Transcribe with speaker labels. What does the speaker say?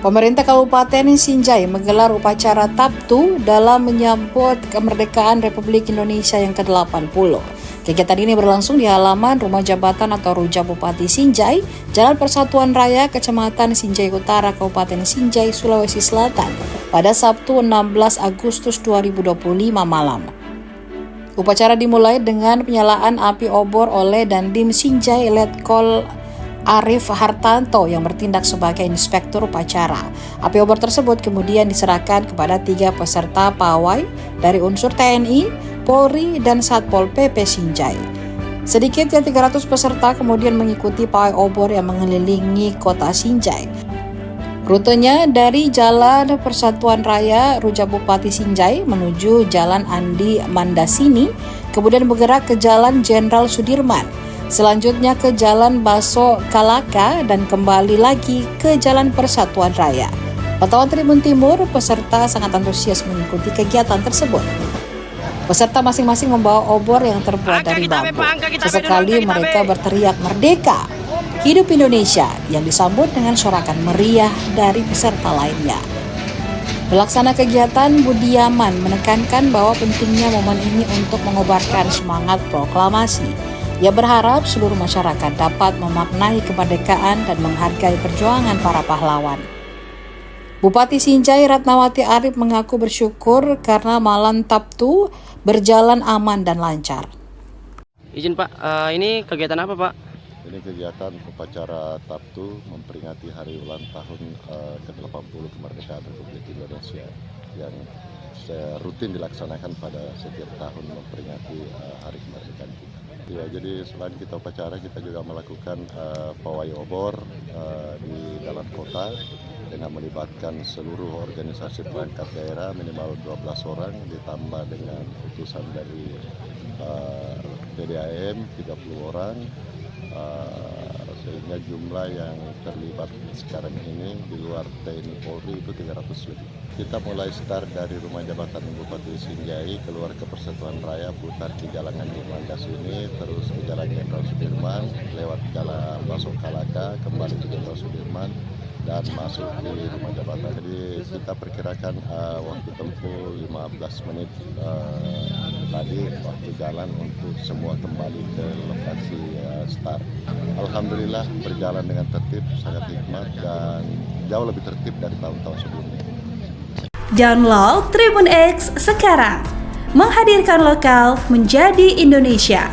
Speaker 1: Pemerintah Kabupaten Sinjai menggelar upacara Taptu dalam menyambut kemerdekaan Republik Indonesia yang ke-80. Kegiatan ini berlangsung di halaman Rumah Jabatan atau Ruja Bupati Sinjai, Jalan Persatuan Raya, Kecamatan Sinjai Utara, Kabupaten Sinjai, Sulawesi Selatan, pada Sabtu 16 Agustus 2025 malam. Upacara dimulai dengan penyalaan api obor oleh Dandim Sinjai Letkol Arif Hartanto yang bertindak sebagai inspektur upacara. Api obor tersebut kemudian diserahkan kepada 3 peserta pawai dari unsur TNI, Polri, dan Satpol PP Sinjai. Sedikitnya 300 peserta kemudian mengikuti pawai obor yang mengelilingi kota Sinjai. Rutenya dari Jalan Persatuan Raya Ruja Bupati Sinjai menuju Jalan Andi Mandasini, kemudian bergerak ke Jalan Jenderal Sudirman, selanjutnya ke Jalan Baso Kalaka, dan kembali lagi ke Jalan Persatuan Raya. Pantauan Tribun Timur, peserta sangat antusias mengikuti kegiatan tersebut. Peserta masing-masing membawa obor yang terbuat dari bambu. Sesekali mereka berteriak "Merdeka! Hidup Indonesia!" yang disambut dengan sorakan meriah dari peserta lainnya. Pelaksana kegiatan Budiaman menekankan bahwa pentingnya momen ini untuk mengobarkan semangat proklamasi. Ia berharap seluruh masyarakat dapat memaknai kemerdekaan dan menghargai perjuangan para pahlawan. Bupati Sinjai Ratnawati Arif mengaku bersyukur karena malam Taptu berjalan aman dan lancar.
Speaker 2: Izin Pak, ini kegiatan apa Pak?
Speaker 3: Ini kegiatan upacara Taptu memperingati hari ulang tahun ke-80 kemerdekaan Republik Indonesia yang rutin dilaksanakan pada setiap tahun memperingati hari kemerdekaan kita. Ya, jadi selain kita upacara, kita juga melakukan pawai obor di dalam kota dengan melibatkan seluruh organisasi perangkat daerah minimal 12 orang ditambah dengan utusan dari PDAM 30 orang. Sehingga jumlah yang terlibat sekarang ini di luar TNI Polri itu 300 lebih. Kita mulai start dari Rumah Jabatan Bupati Sinjai, keluar ke Persatuan Raya, putar ke Jalan Andi Mandasini, terus ke Jalan Jenderal Sudirman, lewat Jalan Baso Kalaka, kembali ke Jenderal Sudirman, dan masuk di Rumah Jabatan. Jadi kita perkirakan waktu tempuh 15 menit tadi waktu jalan untuk semua kembali ke lokasi start. Alhamdulillah berjalan dengan tertib, sangat hikmat, dan jauh lebih tertib dari tahun-tahun sebelumnya.
Speaker 4: Download Tribun X sekarang, menghadirkan lokal menjadi Indonesia.